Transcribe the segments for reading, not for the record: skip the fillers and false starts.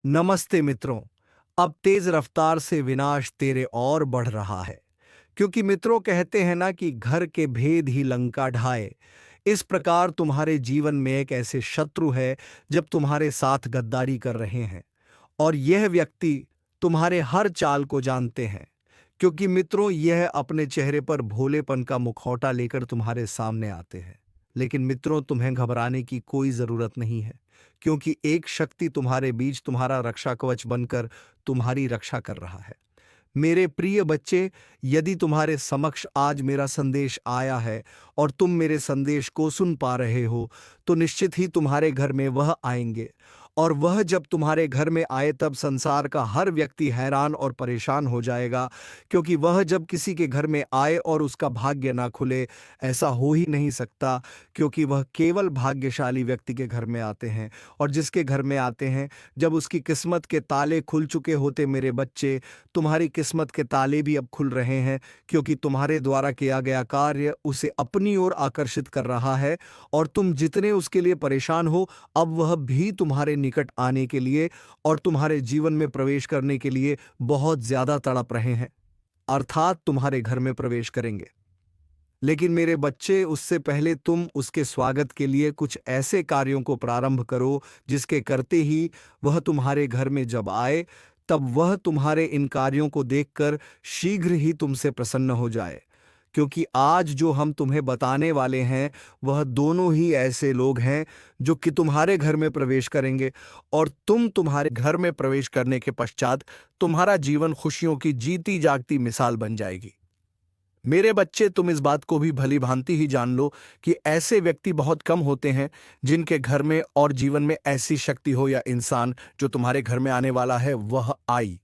नमस्ते मित्रों। अब तेज रफ्तार से विनाश तेरे और बढ़ रहा है, क्योंकि मित्रों कहते हैं ना कि घर के भेद ही लंका ढाए। इस प्रकार तुम्हारे जीवन में एक ऐसे शत्रु है जब तुम्हारे साथ गद्दारी कर रहे हैं, और यह व्यक्ति तुम्हारे हर चाल को जानते हैं। क्योंकि मित्रों, यह अपने चेहरे पर भोलेपन का मुखौटा लेकर तुम्हारे सामने आते हैं। लेकिन मित्रों, तुम्हें घबराने की कोई जरूरत नहीं है, क्योंकि एक शक्ति तुम्हारे बीच तुम्हारा रक्षा कवच बनकर तुम्हारी रक्षा कर रहा है। मेरे प्रिय बच्चे, यदि तुम्हारे समक्ष आज मेरा संदेश आया है और तुम मेरे संदेश को सुन पा रहे हो, तो निश्चित ही तुम्हारे घर में वह आएंगे। और वह जब तुम्हारे घर में आए तब संसार का हर व्यक्ति हैरान और परेशान हो जाएगा, क्योंकि वह जब किसी के घर में आए और उसका भाग्य ना खुले, ऐसा हो ही नहीं सकता, क्योंकि वह केवल भाग्यशाली व्यक्ति के घर में आते हैं। और जिसके घर में आते हैं, जब उसकी किस्मत के ताले खुल चुके होते मेरे बच्चे, तुम्हारी किस्मत के ताले भी अब खुल रहे हैं, क्योंकि तुम्हारे द्वारा किया गया कार्य उसे अपनी ओर आकर्षित कर रहा है। और तुम जितने उसके लिए परेशान हो, अब वह भी तुम्हारे निकट आने के लिए और तुम्हारे जीवन में प्रवेश करने के लिए बहुत ज्यादा तड़प रहे हैं, अर्थात तुम्हारे घर में प्रवेश करेंगे। लेकिन मेरे बच्चे, उससे पहले तुम उसके स्वागत के लिए कुछ ऐसे कार्यों को प्रारंभ करो जिसके करते ही वह तुम्हारे घर में जब आए, तब वह तुम्हारे इन कार्यों को देखकर शीघ्र ही तुमसे प्रसन्न हो जाए। क्योंकि आज जो हम तुम्हें बताने वाले हैं, वह दोनों ही ऐसे लोग हैं जो कि तुम्हारे घर में प्रवेश करेंगे, और तुम्हारे घर में प्रवेश करने के पश्चात तुम्हारा जीवन खुशियों की जीती जागती मिसाल बन जाएगी। मेरे बच्चे, तुम इस बात को भी भली भांति ही जान लो कि ऐसे व्यक्ति बहुत कम होते हैं जिनके घर में और जीवन में ऐसी शक्ति हो या इंसान जो तुम्हारे घर में आने वाला है वह आई।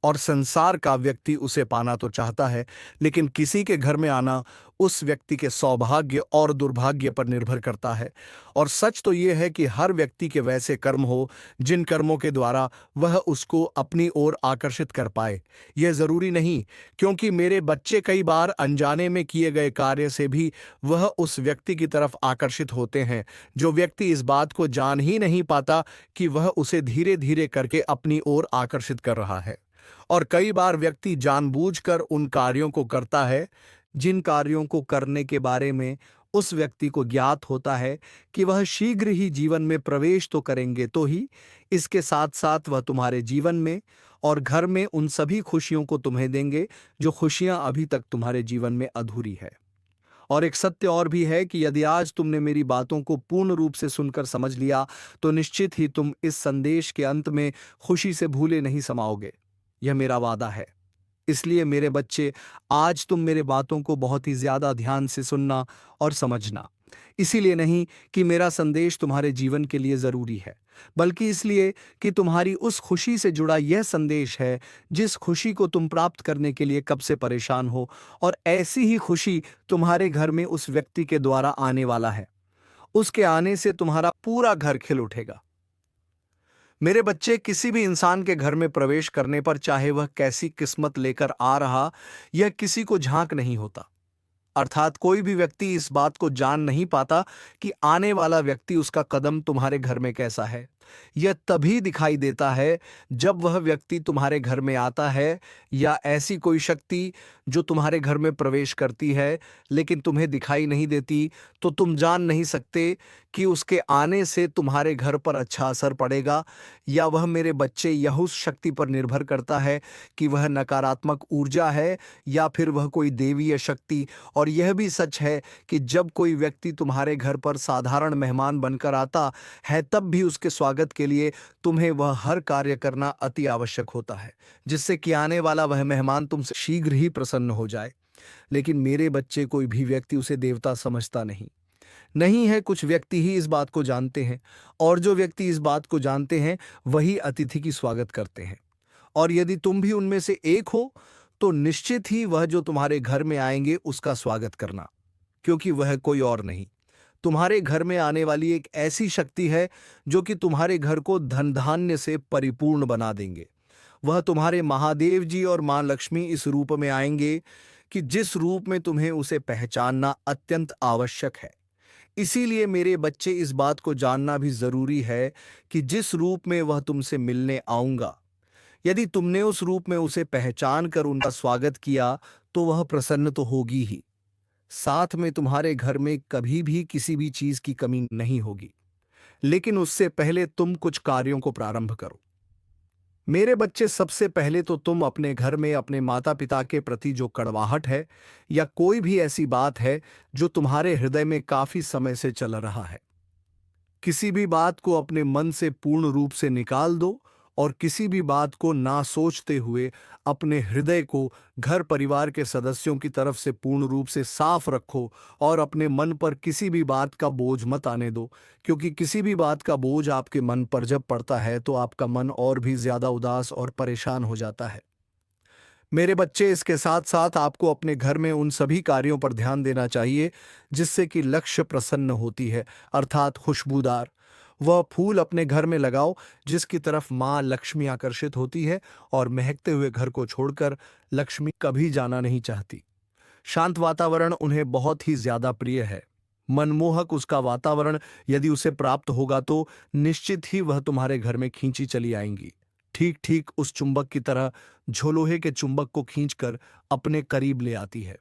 और संसार का व्यक्ति उसे पाना तो चाहता है, लेकिन किसी के घर में आना उस व्यक्ति के सौभाग्य और दुर्भाग्य पर निर्भर करता है। और सच तो यह है कि हर व्यक्ति के वैसे कर्म हो जिन कर्मों के द्वारा वह उसको अपनी ओर आकर्षित कर पाए। यह जरूरी नहीं, क्योंकि मेरे बच्चे, कई बार अनजाने में किए गए कार्य से भी वह उस व्यक्ति की तरफ आकर्षित होते हैं, जो व्यक्ति इस बात को जान ही नहीं पाता कि वह उसे धीरे धीरे करके अपनी ओर आकर्षित कर रहा है। और कई बार व्यक्ति जानबूझकर उन कार्यों को करता है जिन कार्यों को करने के बारे में उस व्यक्ति को ज्ञात होता है कि वह शीघ्र ही जीवन में प्रवेश तो करेंगे, तो ही इसके साथ साथ वह तुम्हारे जीवन में और घर में उन सभी खुशियों को तुम्हें देंगे जो खुशियां अभी तक तुम्हारे जीवन में अधूरी है। और एक सत्य और भी है कि यदि आज तुमने मेरी बातों को पूर्ण रूप से सुनकर समझ लिया, तो निश्चित ही तुम इस संदेश के अंत में खुशी से भूले नहीं समाओगे। यह मेरा वादा है। इसलिए मेरे बच्चे, आज तुम मेरे बातों को बहुत ही ज्यादा ध्यान से सुनना और समझना। इसीलिए नहीं कि मेरा संदेश तुम्हारे जीवन के लिए जरूरी है, बल्कि इसलिए कि तुम्हारी उस खुशी से जुड़ा यह संदेश है जिस खुशी को तुम प्राप्त करने के लिए कब से परेशान हो। और ऐसी ही खुशी तुम्हारे घर में उस व्यक्ति के द्वारा आने वाला है। उसके आने से तुम्हारा पूरा घर खिल उठेगा। मेरे बच्चे, किसी भी इंसान के घर में प्रवेश करने पर, चाहे वह कैसी किस्मत लेकर आ रहा, यह किसी को झांक नहीं होता। अर्थात कोई भी व्यक्ति इस बात को जान नहीं पाता कि आने वाला व्यक्ति, उसका कदम तुम्हारे घर में कैसा है। यह तभी दिखाई देता है जब वह व्यक्ति तुम्हारे घर में आता है, या ऐसी कोई शक्ति जो तुम्हारे घर में प्रवेश करती है लेकिन तुम्हें दिखाई नहीं देती, तो तुम जान नहीं सकते कि उसके आने से तुम्हारे घर पर अच्छा असर पड़ेगा, या वह मेरे बच्चे यह उस शक्ति पर निर्भर करता है कि वह नकारात्मक ऊर्जा है या फिर वह कोई देवीय शक्ति। और यह भी सच है कि जब कोई व्यक्ति तुम्हारे घर पर साधारण मेहमान बनकर आता है, तब भी उसके स्वागत के लिए तुम्हें वह हर कार्य करना अति आवश्यक होता है, जिससे कि आने वाला वह मेहमान तुमसे शीघ्र ही प्रसन्न हो जाए। लेकिन मेरे बच्चे, कोई भी व्यक्ति उसे देवता समझता नहीं है। कुछ व्यक्ति ही इस बात को जानते हैं, और जो व्यक्ति इस बात को जानते हैं वही अतिथि की स्वागत करते हैं। और यदि तुम भी उनमें से एक हो, तो निश्चित ही वह जो तुम्हारे घर में आएंगे उसका स्वागत करना, क्योंकि वह कोई और नहीं, तुम्हारे घर में आने वाली एक ऐसी शक्ति है जो कि तुम्हारे घर को धन धान्य से परिपूर्ण बना देंगे। वह तुम्हारे महादेव जी और मां लक्ष्मी इस रूप में आएंगे कि जिस रूप में तुम्हें उसे पहचानना अत्यंत आवश्यक है। इसीलिए मेरे बच्चे, इस बात को जानना भी जरूरी है कि जिस रूप में वह तुमसे मिलने आऊंगा, यदि तुमने उस रूप में उसे पहचान कर उनका स्वागत किया तो वह प्रसन्न तो होगी ही, साथ में तुम्हारे घर में कभी भी किसी भी चीज की कमी नहीं होगी। लेकिन उससे पहले तुम कुछ कार्यों को प्रारंभ करो। मेरे बच्चे, सबसे पहले तो तुम अपने घर में अपने माता पिता के प्रति जो कड़वाहट है या कोई भी ऐसी बात है जो तुम्हारे हृदय में काफी समय से चल रहा है, किसी भी बात को अपने मन से पूर्ण रूप से निकाल दो और किसी भी बात को ना सोचते हुए अपने हृदय को घर परिवार के सदस्यों की तरफ से पूर्ण रूप से साफ रखो और अपने मन पर किसी भी बात का बोझ मत आने दो, क्योंकि किसी भी बात का बोझ आपके मन पर जब पड़ता है तो आपका मन और भी ज्यादा उदास और परेशान हो जाता है। मेरे बच्चे, इसके साथ साथ आपको अपने घर में उन सभी कार्यों पर ध्यान देना चाहिए जिससे कि लक्ष्य प्रसन्न होती है, अर्थात खुशबूदार वह फूल अपने घर में लगाओ जिसकी तरफ माँ लक्ष्मी आकर्षित होती है, और महकते हुए घर को छोड़कर लक्ष्मी कभी जाना नहीं चाहती। शांत वातावरण उन्हें बहुत ही ज्यादा प्रिय है। मनमोहक उसका वातावरण यदि उसे प्राप्त होगा तो निश्चित ही वह तुम्हारे घर में खींची चली आएंगी, ठीक ठीक उस चुंबक की तरह जो लोहे के चुंबक को खींचकर अपने करीब ले आती है।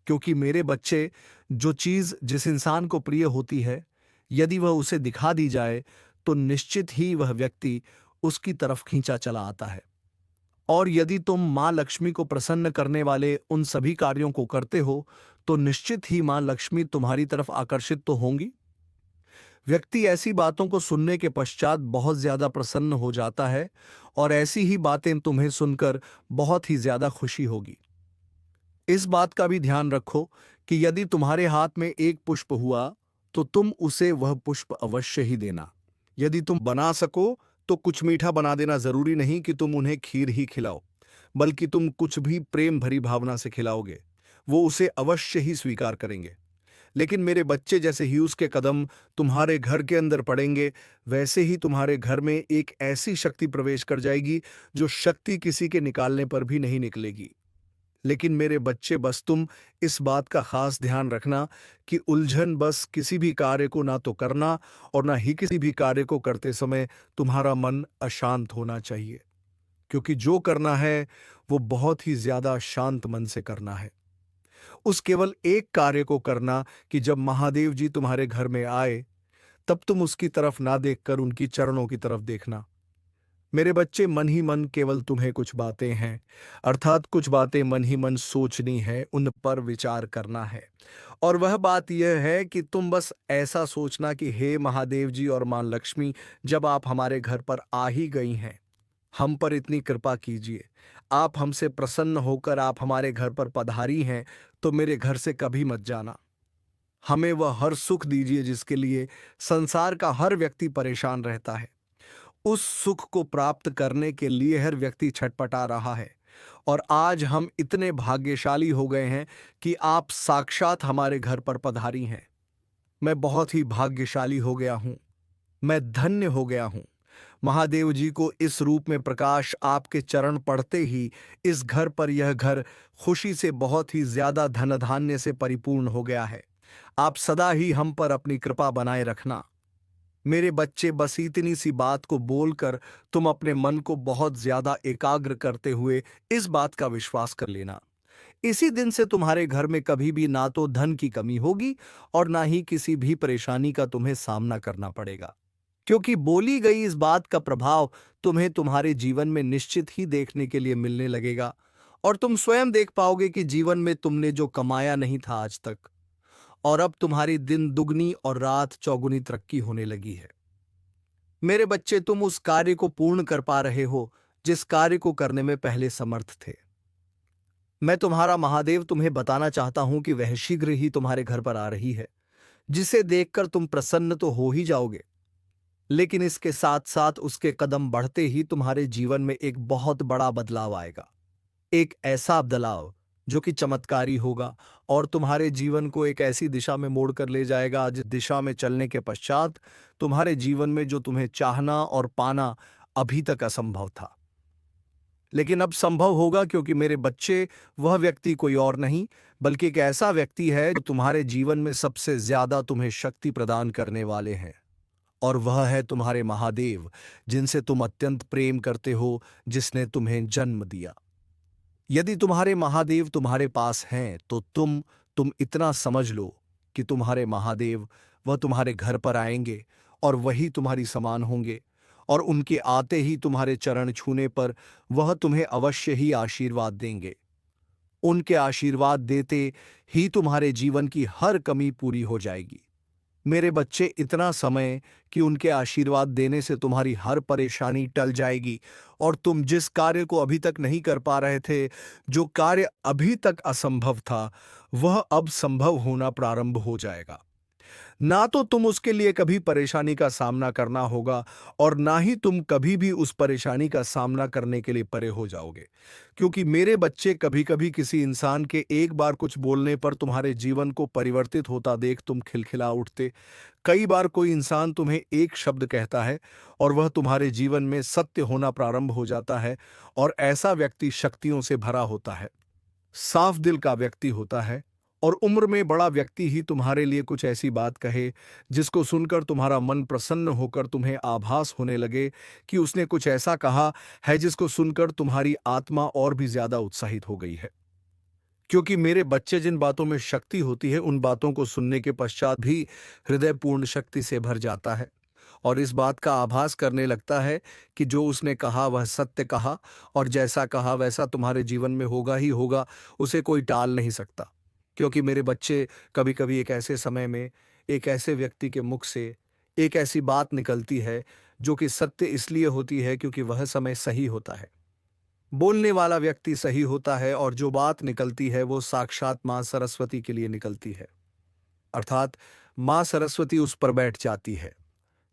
क्योंकि मेरे बच्चे, जो चीज जिस इंसान को प्रिय होती है, यदि वह उसे दिखा दी जाए तो निश्चित ही वह व्यक्ति उसकी तरफ खींचा चला आता है। और यदि तुम मां लक्ष्मी को प्रसन्न करने वाले उन सभी कार्यों को करते हो तो निश्चित ही मां लक्ष्मी तुम्हारी तरफ आकर्षित तो होंगी। व्यक्ति ऐसी बातों को सुनने के पश्चात बहुत ज्यादा प्रसन्न हो जाता है और ऐसी ही बातें तुम्हें सुनकर बहुत ही ज्यादा खुशी होगी। इस बात का भी ध्यान रखो कि यदि तुम्हारे हाथ में एक पुष्प हुआ तो तुम उसे वह पुष्प अवश्य ही देना। यदि तुम बना सको तो कुछ मीठा बना देना, जरूरी नहीं कि तुम उन्हें खीर ही खिलाओ, बल्कि तुम कुछ भी प्रेम भरी भावना से खिलाओगे, वो उसे अवश्य ही स्वीकार करेंगे। लेकिन मेरे बच्चे, जैसे ही उसके कदम तुम्हारे घर के अंदर पड़ेंगे वैसे ही तुम्हारे घर में एक ऐसी शक्ति प्रवेश कर जाएगी जो शक्ति किसी के निकालने पर भी नहीं निकलेगी। लेकिन मेरे बच्चे, बस तुम इस बात का खास ध्यान रखना कि उलझन बस किसी भी कार्य को ना तो करना और ना ही किसी भी कार्य को करते समय तुम्हारा मन अशांत होना चाहिए, क्योंकि जो करना है वो बहुत ही ज्यादा शांत मन से करना है। उस केवल एक कार्य को करना कि जब महादेव जी तुम्हारे घर में आए तब तुम उसकी तरफ ना देखकर उनकी चरणों की तरफ देखना। मेरे बच्चे, मन ही मन केवल तुम्हें कुछ बातें हैं, अर्थात कुछ बातें मन ही मन सोचनी है, उन पर विचार करना है। और वह बात यह है कि तुम बस ऐसा सोचना कि हे महादेव जी और मां लक्ष्मी, जब आप हमारे घर पर आ ही गई हैं, हम पर इतनी कृपा कीजिए, आप हमसे प्रसन्न होकर आप हमारे घर पर पधारी हैं, तो मेरे घर से कभी मत जाना। हमें वह हर सुख दीजिए जिसके लिए संसार का हर व्यक्ति परेशान रहता है। उस सुख को प्राप्त करने के लिए हर व्यक्ति छटपटा रहा है, और आज हम इतने भाग्यशाली हो गए हैं कि आप साक्षात हमारे घर पर पधारी हैं। मैं बहुत ही भाग्यशाली हो गया हूं, मैं धन्य हो गया हूं। महादेव जी को इस रूप में प्रकाश आपके चरण पड़ते ही इस घर पर, यह घर खुशी से बहुत ही ज्यादा धन धान्य से परिपूर्ण हो गया है। आप सदा ही हम पर अपनी कृपा बनाए रखना। मेरे बच्चे, बस इतनी सी बात को बोलकर तुम अपने मन को बहुत ज्यादा एकाग्र करते हुए इस बात का विश्वास कर लेना। इसी दिन से तुम्हारे घर में कभी भी ना तो धन की कमी होगी और ना ही किसी भी परेशानी का तुम्हें सामना करना पड़ेगा, क्योंकि बोली गई इस बात का प्रभाव तुम्हें तुम्हारे जीवन में निश्चित ही देखने के लिए मिलने लगेगा, और तुम स्वयं देख पाओगे कि जीवन में तुमने जो कमाया नहीं था आज तक, और अब तुम्हारी दिन दुगनी और रात चौगुनी तरक्की होने लगी है। मेरे बच्चे, तुम उस कार्य को पूर्ण कर पा रहे हो जिस कार्य को करने में पहले समर्थ थे। मैं तुम्हारा महादेव तुम्हें बताना चाहता हूं कि वह शीघ्र ही तुम्हारे घर पर आ रही है, जिसे देखकर तुम प्रसन्न तो हो ही जाओगे, लेकिन इसके साथ साथ उसके कदम बढ़ते ही तुम्हारे जीवन में एक बहुत बड़ा बदलाव आएगा। एक ऐसा बदलाव जो कि चमत्कारी होगा और तुम्हारे जीवन को एक ऐसी दिशा में मोड़ कर ले जाएगा जिस दिशा में चलने के पश्चात तुम्हारे जीवन में जो तुम्हें चाहना और पाना अभी तक असंभव था, लेकिन अब संभव होगा, क्योंकि मेरे बच्चे, वह व्यक्ति कोई और नहीं, बल्कि एक ऐसा व्यक्ति है जो तुम्हारे जीवन में सबसे ज्यादा तुम्हें शक्ति प्रदान करने वाले हैं। और वह है तुम्हारे महादेव, जिनसे तुम अत्यंत प्रेम करते हो, जिसने तुम्हें जन्म दिया। यदि तुम्हारे महादेव तुम्हारे पास हैं तो तुम इतना समझ लो कि तुम्हारे महादेव वह तुम्हारे घर पर आएंगे और वही तुम्हारी समान होंगे। और उनके आते ही तुम्हारे चरण छूने पर वह तुम्हें अवश्य ही आशीर्वाद देंगे। उनके आशीर्वाद देते ही तुम्हारे जीवन की हर कमी पूरी हो जाएगी। मेरे बच्चे, इतना समय कि उनके आशीर्वाद देने से तुम्हारी हर परेशानी टल जाएगी और तुम जिस कार्य को अभी तक नहीं कर पा रहे थे, जो कार्य अभी तक असंभव था, वह अब संभव होना प्रारंभ हो जाएगा। ना तो तुम उसके लिए कभी परेशानी का सामना करना होगा और ना ही तुम कभी भी उस परेशानी का सामना करने के लिए परे हो जाओगे। क्योंकि मेरे बच्चे, कभी कभी किसी इंसान के एक बार कुछ बोलने पर तुम्हारे जीवन को परिवर्तित होता देख तुम खिलखिला उठते। कई बार कोई इंसान तुम्हें एक शब्द कहता है और वह तुम्हारे जीवन में सत्य होना प्रारंभ हो जाता है। और ऐसा व्यक्ति शक्तियों से भरा होता है, साफ दिल का व्यक्ति होता है और उम्र में बड़ा व्यक्ति ही तुम्हारे लिए कुछ ऐसी बात कहे जिसको सुनकर तुम्हारा मन प्रसन्न होकर तुम्हें आभास होने लगे कि उसने कुछ ऐसा कहा है जिसको सुनकर तुम्हारी आत्मा और भी ज्यादा उत्साहित हो गई है। क्योंकि मेरे बच्चे, जिन बातों में शक्ति होती है उन बातों को सुनने के पश्चात भी हृदय पूर्ण शक्ति से भर जाता है और इस बात का आभास करने लगता है कि जो उसने कहा वह सत्य कहा और जैसा कहा वैसा तुम्हारे जीवन में होगा ही होगा, उसे कोई टाल नहीं सकता। क्योंकि मेरे बच्चे, कभी कभी एक ऐसे समय में एक ऐसे व्यक्ति के मुख से एक ऐसी बात निकलती है जो कि सत्य इसलिए होती है क्योंकि वह समय सही होता है। बोलने वाला व्यक्ति सही होता है और जो बात निकलती है वो साक्षात मां सरस्वती के लिए निकलती है। अर्थात मां सरस्वती उस पर बैठ जाती है।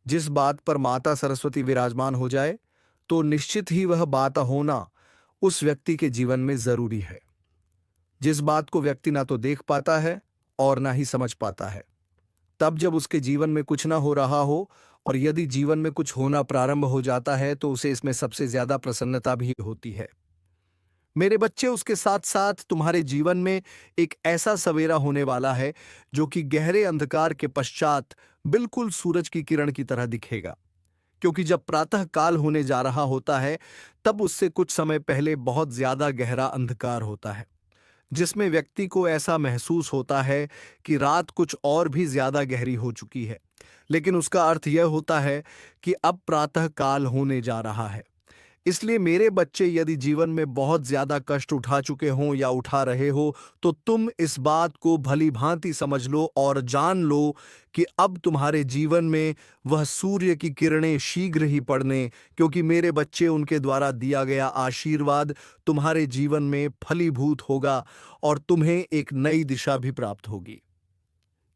जिस बात पर माता सरस्वती विराजमान हो जाए तो निश्चित ही वह बात होना उस व्यक्ति के जीवन में जरूरी है। जिस बात को व्यक्ति ना तो देख पाता है और ना ही समझ पाता है, तब जब उसके जीवन में कुछ ना हो रहा हो और यदि जीवन में कुछ होना प्रारंभ हो जाता है तो उसे इसमें सबसे ज्यादा प्रसन्नता भी होती है। मेरे बच्चे, उसके साथ साथ तुम्हारे जीवन में एक ऐसा सवेरा होने वाला है जो कि गहरे अंधकार के पश्चात बिल्कुल सूरज की किरण की तरह दिखेगा। क्योंकि जब प्रातः काल होने जा रहा होता है तब उससे कुछ समय पहले बहुत ज्यादा गहरा अंधकार होता है, जिसमें व्यक्ति को ऐसा महसूस होता है कि रात कुछ और भी ज्यादा गहरी हो चुकी है। लेकिन उसका अर्थ यह होता है कि अब प्रातः काल होने जा रहा है। इसलिए मेरे बच्चे, यदि जीवन में बहुत ज्यादा कष्ट उठा चुके हों या उठा रहे हो तो तुम इस बात को भली भांति समझ लो और जान लो कि अब तुम्हारे जीवन में वह सूर्य की किरणें शीघ्र ही पड़ने, क्योंकि मेरे बच्चे, उनके द्वारा दिया गया आशीर्वाद तुम्हारे जीवन में फलीभूत होगा और तुम्हें एक नई दिशा भी प्राप्त होगी।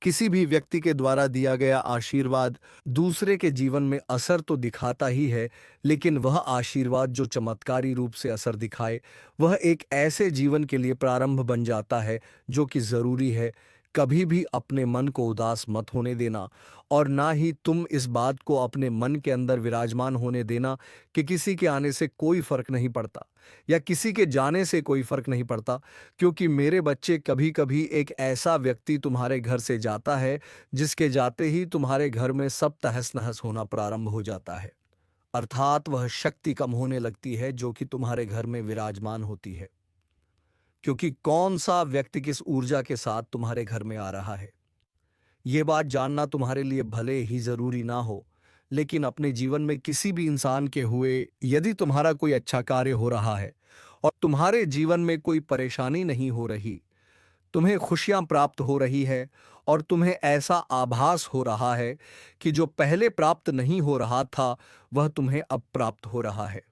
किसी भी व्यक्ति के द्वारा दिया गया आशीर्वाद दूसरे के जीवन में असर तो दिखाता ही है, लेकिन वह आशीर्वाद जो चमत्कारी रूप से असर दिखाए वह एक ऐसे जीवन के लिए प्रारंभ बन जाता है जो कि जरूरी है। कभी भी अपने मन को उदास मत होने देना और ना ही तुम इस बात को अपने मन के अंदर विराजमान होने देना कि किसी के आने से कोई फर्क नहीं पड़ता या किसी के जाने से कोई फर्क नहीं पड़ता। क्योंकि मेरे बच्चे, कभी कभी एक ऐसा व्यक्ति तुम्हारे घर से जाता है जिसके जाते ही तुम्हारे घर में सब तहस नहस होना प्रारंभ हो जाता है। अर्थात वह शक्ति कम होने लगती है जो कि तुम्हारे घर में विराजमान होती है। क्योंकि कौन सा व्यक्ति किस ऊर्जा के साथ तुम्हारे घर में आ रहा है, ये बात जानना तुम्हारे लिए भले ही जरूरी ना हो, लेकिन अपने जीवन में किसी भी इंसान के हुए यदि तुम्हारा कोई अच्छा कार्य हो रहा है और तुम्हारे जीवन में कोई परेशानी नहीं हो रही, तुम्हें खुशियां प्राप्त हो रही है और तुम्हें ऐसा आभास हो रहा है कि जो पहले प्राप्त नहीं हो रहा था वह तुम्हें अब प्राप्त हो रहा है।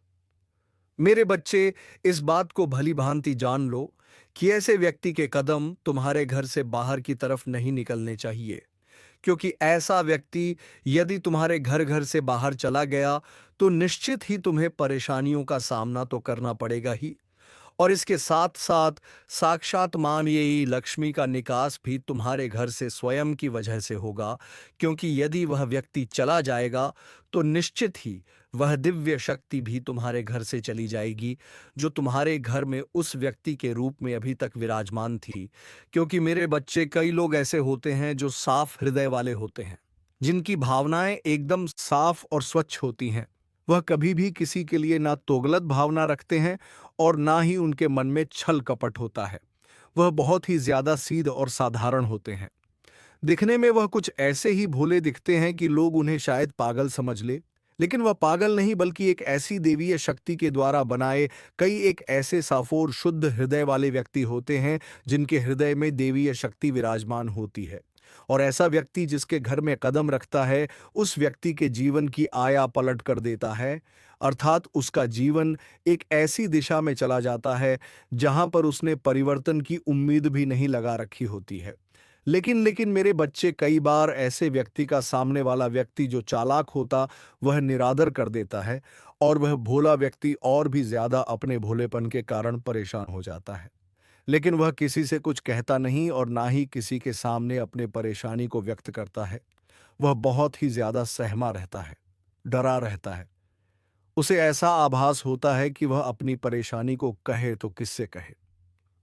मेरे बच्चे, इस बात को भली भांति जान लो कि ऐसे व्यक्ति के कदम तुम्हारे घर से बाहर की तरफ नहीं निकलने चाहिए। क्योंकि ऐसा व्यक्ति यदि तुम्हारे घर घर से बाहर चला गया तो निश्चित ही तुम्हें परेशानियों का सामना तो करना पड़ेगा ही, और इसके साथ साथ साक्षात मानवीय लक्ष्मी का निकास भी तुम्हारे घर से स्वयं की वजह से होगा, क्योंकि यदि वह व्यक्ति चला जाएगा तो निश्चित ही वह दिव्य शक्ति भी तुम्हारे घर से चली जाएगी, जो तुम्हारे घर में उस व्यक्ति के रूप में अभी तक विराजमान थी। क्योंकि मेरे बच्चे, कई लोग ऐसे होते हैं जो साफ हृदय वाले होते हैं, जिनकी भावनाएं एकदम साफ और स्वच्छ होती हैं। वह कभी भी किसी के लिए ना तोगलत भावना रखते हैं और ना ही उनके मन में छल कपट होता है। वह बहुत ही ज्यादा सीध और साधारण होते हैं। दिखने में वह कुछ ऐसे ही भोले दिखते हैं कि लोग उन्हें शायद पागल समझ ले, लेकिन वह पागल नहीं बल्कि एक ऐसी देवीय शक्ति के द्वारा बनाए कई एक ऐसे साफोर शुद्ध हृदय वाले व्यक्ति होते हैं, जिनके हृदय में देवीय शक्ति विराजमान होती है। और ऐसा व्यक्ति जिसके घर में कदम रखता है, उस व्यक्ति के जीवन की आया पलट कर देता है, अर्थात उसका जीवन एक ऐसी दिशा में चला जाता है जहां पर उसने परिवर्तन की उम्मीद भी नहीं लगा रखी होती है। लेकिन मेरे बच्चे, कई बार ऐसे व्यक्ति का सामने वाला व्यक्ति जो चालाक होता, वह निरादर कर देता है और वह भोला व्यक्ति और भी ज्यादा अपने भोलेपन के कारण परेशान हो जाता है। लेकिन वह किसी से कुछ कहता नहीं और ना ही किसी के सामने अपने परेशानी को व्यक्त करता है। वह बहुत ही ज्यादा सहमा रहता है, डरा रहता है। उसे ऐसा आभास होता है कि वह अपनी परेशानी को कहे तो किससे कहे।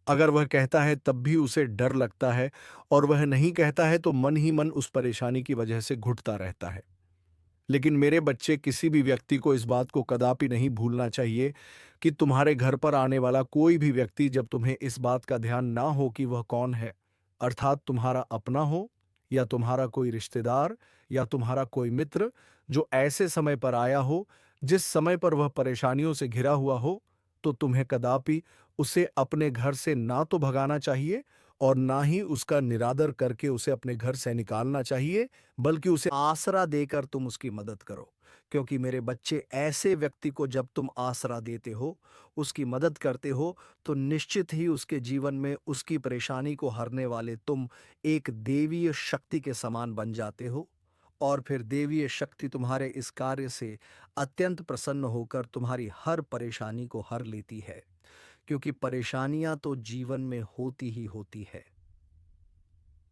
अगर वह कहता है तब भी उसे डर लगता है, और वह नहीं कहता है तो मन ही मन उस परेशानी की वजह से घुटता रहता है। लेकिन मेरे बच्चे, किसी भी व्यक्ति को इस बात को कदापि नहीं भूलना चाहिए कि तुम्हारे घर पर आने वाला कोई भी व्यक्ति, जब तुम्हें इस बात का ध्यान ना हो कि वह कौन है, अर्थात तुम्हारा अपना हो या तुम्हारा कोई रिश्तेदार या तुम्हारा कोई मित्र, जो ऐसे समय पर आया हो जिस समय पर वह परेशानियों से घिरा हुआ हो, तो तुम्हें कदापि उसे अपने घर से ना तो भगाना चाहिए और ना ही उसका निरादर करके उसे अपने घर से निकालना चाहिए, बल्कि उसे आसरा देकर तुम उसकी मदद करो। क्योंकि मेरे बच्चे, ऐसे व्यक्ति को जब तुम आसरा देते हो, उसकी मदद करते हो, तो निश्चित ही उसके जीवन में उसकी परेशानी को हरने वाले तुम एक देवीय शक्ति के समान बन जाते हो। और फिर देवीय शक्ति तुम्हारे इस कार्य से अत्यंत प्रसन्न होकर तुम्हारी हर परेशानी को हर लेती है, क्योंकि परेशानियां तो जीवन में होती ही होती है।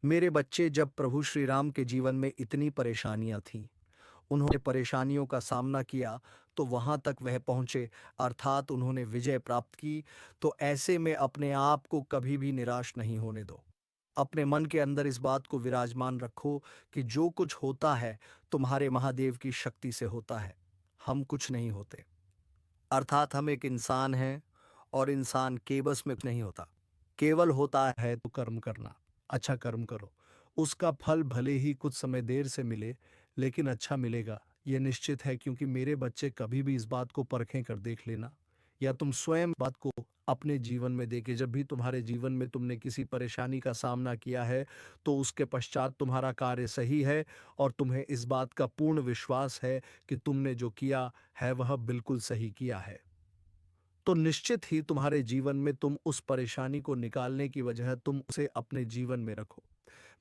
मेरे बच्चे, जब प्रभु श्री राम के जीवन में इतनी परेशानियां थीं, उन्होंने परेशानियों का सामना किया तो वहां तक वह पहुंचे, अर्थात उन्होंने विजय प्राप्त की। तो ऐसे में अपने आप को कभी भी निराश नहीं होने दो। अपने मन के अंदर इस बात को विराजमान रखो कि जो कुछ होता है तुम्हारे महादेव की शक्ति से होता है, हम कुछ नहीं होते। अर्थात हम एक इंसान हैं, और इंसान केवस में नहीं होता। केवल होता है तो कर्म करना। अच्छा कर्म करो, उसका फल भले ही कुछ समय देर से मिले, लेकिन अच्छा मिलेगा, यह निश्चित है। क्योंकि मेरे बच्चे, कभी भी इस बात को परखें कर देख लेना, या तुम स्वयं बात को अपने जीवन में देखे, जब भी तुम्हारे जीवन में तुमने किसी परेशानी का सामना किया है, तो उसके पश्चात तुम्हारा कार्य सही है और तुम्हें इस बात का पूर्ण विश्वास है कि तुमने जो किया है वह बिल्कुल सही किया है, तो निश्चित ही तुम्हारे जीवन में तुम उस परेशानी को निकालने की वजह तुम उसे अपने जीवन में रखो।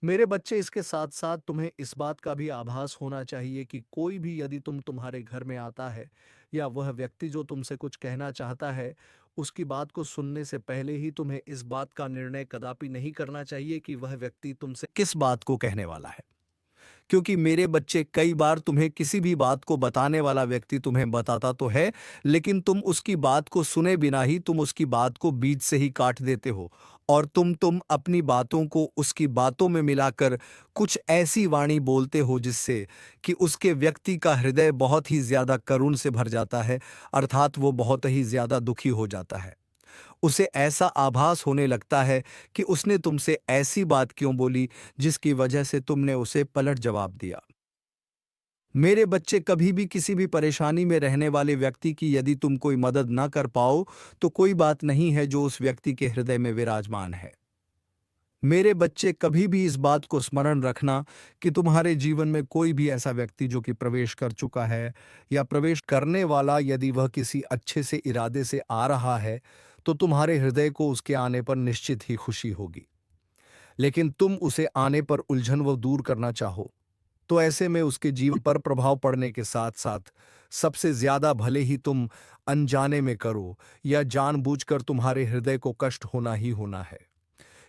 मेरे बच्चे, इसके साथ साथ तुम्हें इस बात का भी आभास होना चाहिए कि कोई भी यदि तुम्हारे घर में आता है, या वह व्यक्ति जो तुमसे कुछ कहना चाहता है, उसकी बात को सुनने से पहले ही तुम्हें इस बात का निर्णय कदापि नहीं करना चाहिए कि वह व्यक्ति तुमसे किस बात को कहने वाला है। क्योंकि मेरे बच्चे, कई बार तुम्हें किसी भी बात को बताने वाला व्यक्ति तुम्हें बताता तो है, लेकिन तुम उसकी बात को सुने बिना ही तुम उसकी बात को बीच से ही काट देते हो, और तुम अपनी बातों को उसकी बातों में मिलाकर कुछ ऐसी वाणी बोलते हो जिससे कि उसके व्यक्ति का हृदय बहुत ही ज्यादा करुण से भर जाता है, अर्थात वो बहुत ही ज्यादा दुखी हो जाता है। उसे ऐसा आभास होने लगता है कि उसने तुमसे ऐसी बात क्यों बोली जिसकी वजह से तुमने उसे पलट जवाब दिया। मेरे बच्चे, कभी भी किसी भी परेशानी में रहने वाले व्यक्ति की यदि तुम कोई मदद ना कर पाओ, तो कोई बात नहीं है जो उस व्यक्ति के हृदय में विराजमान है। मेरे बच्चे, कभी भी इस बात को स्मरण रखना कि तुम्हारे जीवन में कोई भी ऐसा व्यक्ति जो कि प्रवेश कर चुका है, या प्रवेश करने वाला, यदि वह किसी अच्छे से इरादे से आ रहा है, तो तुम्हारे हृदय को उसके आने पर निश्चित ही खुशी होगी। लेकिन तुम उसे आने पर उलझन व दूर करना चाहो, तो ऐसे में उसके जीवन पर प्रभाव पड़ने के साथ साथ सबसे ज्यादा भले ही तुम अनजाने में करो या जानबूझकर तुम्हारे हृदय को कष्ट होना ही होना है।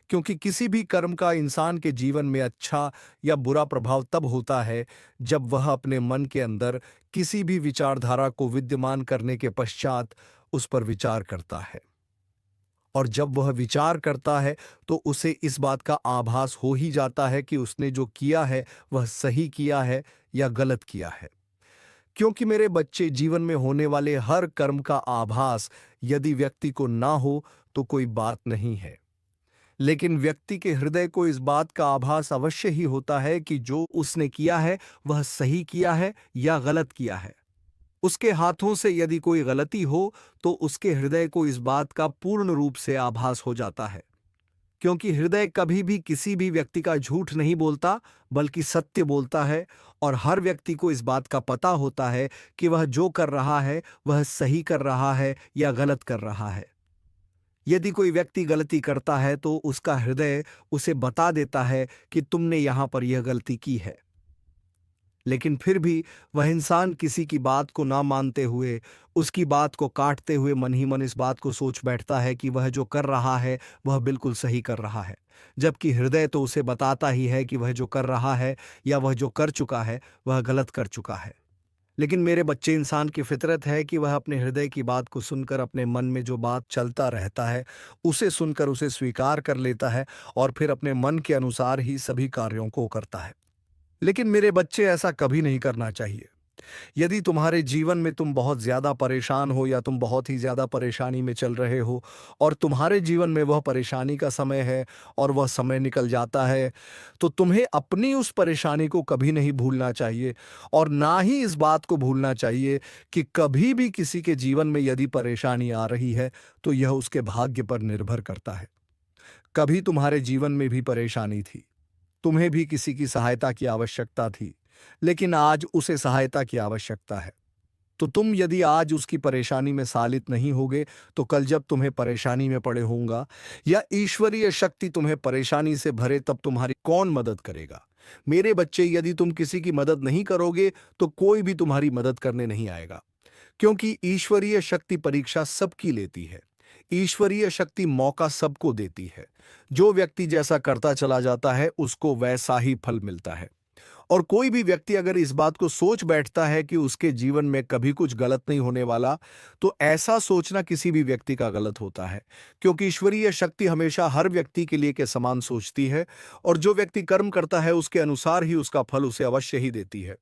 क्योंकि किसी भी कर्म का इंसान के जीवन में अच्छा या बुरा प्रभाव तब होता है जब वह अपने मन के अंदर किसी भी विचारधारा को विद्यमान करने के पश्चात उस पर विचार करता है। और जब वह विचार करता है तो उसे इस बात का आभास हो ही जाता है कि उसने जो किया है वह सही किया है या गलत किया है। क्योंकि मेरे बच्चे, जीवन में होने वाले हर कर्म का आभास यदि व्यक्ति को ना हो तो कोई बात नहीं है, लेकिन व्यक्ति के हृदय को इस बात का आभास अवश्य ही होता है कि जो उसने किया है वह सही किया है या गलत किया है। उसके हाथों से यदि कोई गलती हो तो उसके हृदय को इस बात का पूर्ण रूप से आभास हो जाता है। क्योंकि हृदय कभी भी किसी भी व्यक्ति का झूठ नहीं बोलता बल्कि सत्य बोलता है, और हर व्यक्ति को इस बात का पता होता है कि वह जो कर रहा है वह सही कर रहा है या गलत कर रहा है। यदि कोई व्यक्ति गलती करता है तो उसका हृदय उसे बता देता है कि तुमने यहां पर यह गलती की है, लेकिन फिर भी वह इंसान किसी की बात को ना मानते हुए, उसकी बात को काटते हुए मन ही मन इस बात को सोच बैठता है कि वह जो कर रहा है वह बिल्कुल सही कर रहा है, जबकि हृदय तो उसे बताता ही है कि वह जो कर रहा है या वह जो कर चुका है वह गलत कर चुका है। लेकिन मेरे बच्चे, इंसान की फितरत है कि वह अपने हृदय की बात को सुनकर अपने मन में जो बात चलता रहता है उसे सुनकर उसे स्वीकार कर लेता है और फिर अपने मन के अनुसार ही सभी कार्यों को करता है। लेकिन मेरे बच्चे, ऐसा कभी नहीं करना चाहिए। यदि तुम्हारे जीवन में तुम बहुत ज्यादा परेशान हो या तुम बहुत ही ज्यादा परेशानी में चल रहे हो और तुम्हारे जीवन में वह परेशानी का समय है और वह समय निकल जाता है, तो तुम्हें अपनी उस परेशानी को कभी नहीं भूलना चाहिए और ना ही इस बात को भूलना चाहिए कि कभी भी किसी के जीवन में यदि परेशानी आ रही है तो यह उसके भाग्य पर निर्भर करता है। कभी तुम्हारे जीवन में भी परेशानी थी, तुम्हें भी किसी की सहायता की आवश्यकता थी, लेकिन आज उसे सहायता की आवश्यकता है। तो तुम यदि आज उसकी परेशानी में सालित नहीं होगे तो कल जब तुम्हें परेशानी में पड़े होंगे या ईश्वरीय शक्ति तुम्हें परेशानी से भरे तब तुम्हारी कौन मदद करेगा? मेरे बच्चे, यदि तुम किसी की मदद नहीं करोगे तो कोई भी तुम्हारी मदद करने नहीं आएगा, क्योंकि ईश्वरीय शक्ति परीक्षा सबकी लेती है। ईश्वरीय शक्ति मौका सबको देती है। जो व्यक्ति जैसा करता चला जाता है उसको वैसा ही फल मिलता है। और कोई भी व्यक्ति अगर इस बात को सोच बैठता है कि उसके जीवन में कभी कुछ गलत नहीं होने वाला, तो ऐसा सोचना किसी भी व्यक्ति का गलत होता है, क्योंकि ईश्वरीय शक्ति हमेशा हर व्यक्ति के लिए के समान सोचती है और जो व्यक्ति कर्म करता है उसके अनुसार ही उसका फल उसे अवश्य ही देती है।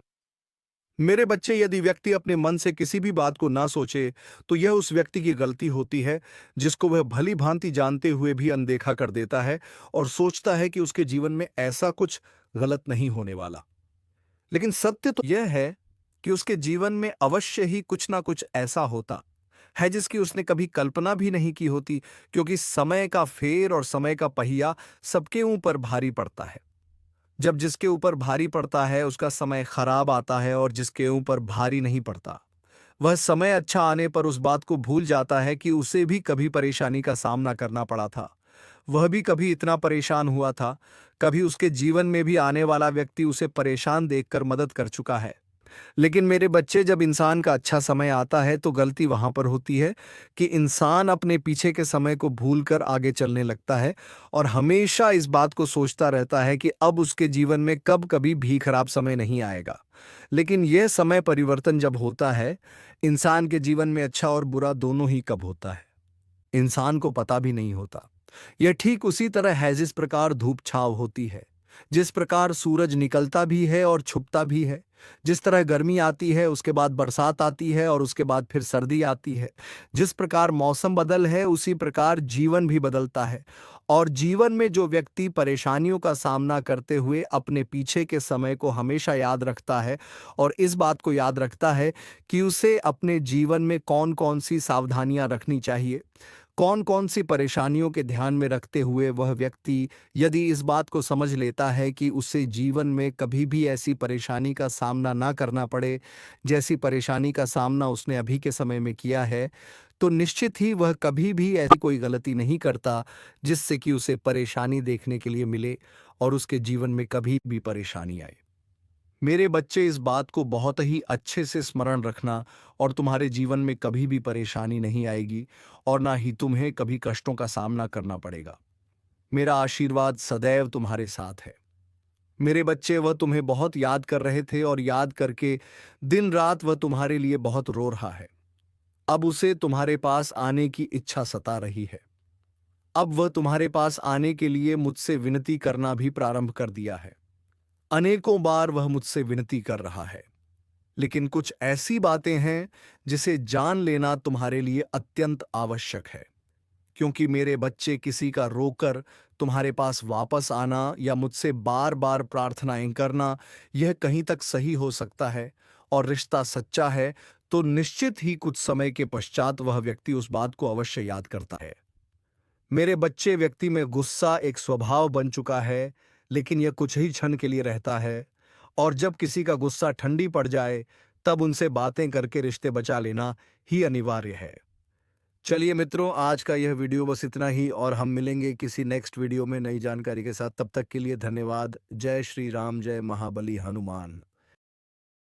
मेरे बच्चे, यदि व्यक्ति अपने मन से किसी भी बात को ना सोचे तो यह उस व्यक्ति की गलती होती है जिसको वह भली भांति जानते हुए भी अनदेखा कर देता है और सोचता है कि उसके जीवन में ऐसा कुछ गलत नहीं होने वाला। लेकिन सत्य तो यह है कि उसके जीवन में अवश्य ही कुछ ना कुछ ऐसा होता है जिसकी उसने कभी कल्पना भी नहीं की होती, क्योंकि समय का फेर और समय का पहिया सबके ऊपर भारी पड़ता है। जब जिसके ऊपर भारी पड़ता है उसका समय खराब आता है और जिसके ऊपर भारी नहीं पड़ता वह समय अच्छा आने पर उस बात को भूल जाता है कि उसे भी कभी परेशानी का सामना करना पड़ा था, वह भी कभी इतना परेशान हुआ था, कभी उसके जीवन में भी आने वाला व्यक्ति उसे परेशान देखकर मदद कर चुका है। लेकिन मेरे बच्चे, जब इंसान का अच्छा समय आता है तो गलती वहां पर होती है कि इंसान अपने पीछे के समय को भूलकर आगे चलने लगता है और हमेशा इस बात को सोचता रहता है कि अब उसके जीवन में कब कभी भी खराब समय नहीं आएगा। लेकिन यह समय परिवर्तन जब होता है, इंसान के जीवन में अच्छा और बुरा दोनों ही कब होता है इंसान को पता भी नहीं होता। यह ठीक उसी तरह है जिस प्रकार धूप छाव होती है, जिस प्रकार सूरज निकलता भी है और छुपता भी है, जिस तरह गर्मी आती है उसके बाद बरसात आती है और उसके बाद फिर सर्दी आती है, जिस प्रकार मौसम बदल है उसी प्रकार जीवन भी बदलता है। और जीवन में जो व्यक्ति परेशानियों का सामना करते हुए अपने पीछे के समय को हमेशा याद रखता है और इस बात को याद रखता है कि उसे अपने जीवन में कौन कौन सी सावधानियां रखनी चाहिए, कौन कौन सी परेशानियों के ध्यान में रखते हुए वह व्यक्ति यदि इस बात को समझ लेता है कि उसे जीवन में कभी भी ऐसी परेशानी का सामना ना करना पड़े जैसी परेशानी का सामना उसने अभी के समय में किया है, तो निश्चित ही वह कभी भी ऐसी कोई गलती नहीं करता जिससे कि उसे परेशानी देखने के लिए मिले और उसके जीवन में कभी भी परेशानी आए। मेरे बच्चे, इस बात को बहुत ही अच्छे से स्मरण रखना और तुम्हारे जीवन में कभी भी परेशानी नहीं आएगी और ना ही तुम्हें कभी कष्टों का सामना करना पड़ेगा। मेरा आशीर्वाद सदैव तुम्हारे साथ है। मेरे बच्चे, वह तुम्हें बहुत याद कर रहे थे और याद करके दिन रात वह तुम्हारे लिए बहुत रो रहा है। अब उसे तुम्हारे पास आने की इच्छा सता रही है। अब वह तुम्हारे पास आने के लिए मुझसे विनती करना भी प्रारंभ कर दिया है। अनेकों बार वह मुझसे विनती कर रहा है, लेकिन कुछ ऐसी बातें हैं जिसे जान लेना तुम्हारे लिए अत्यंत आवश्यक है। क्योंकि मेरे बच्चे, किसी का रोकर तुम्हारे पास वापस आना या मुझसे बार बार प्रार्थनाएं करना, यह कहीं तक सही हो सकता है और रिश्ता सच्चा है तो निश्चित ही कुछ समय के पश्चात वह व्यक्ति उस बात को अवश्य याद करता है। मेरे बच्चे, व्यक्ति में गुस्सा एक स्वभाव बन चुका है, लेकिन यह कुछ ही क्षण के लिए रहता है और जब किसी का गुस्सा ठंडी पड़ जाए तब उनसे बातें करके रिश्ते बचा लेना ही अनिवार्य है। चलिए मित्रों, आज का यह वीडियो बस इतना ही और हम मिलेंगे किसी नेक्स्ट वीडियो में नई जानकारी के साथ। तब तक के लिए धन्यवाद। जय श्री राम, जय महाबली हनुमान।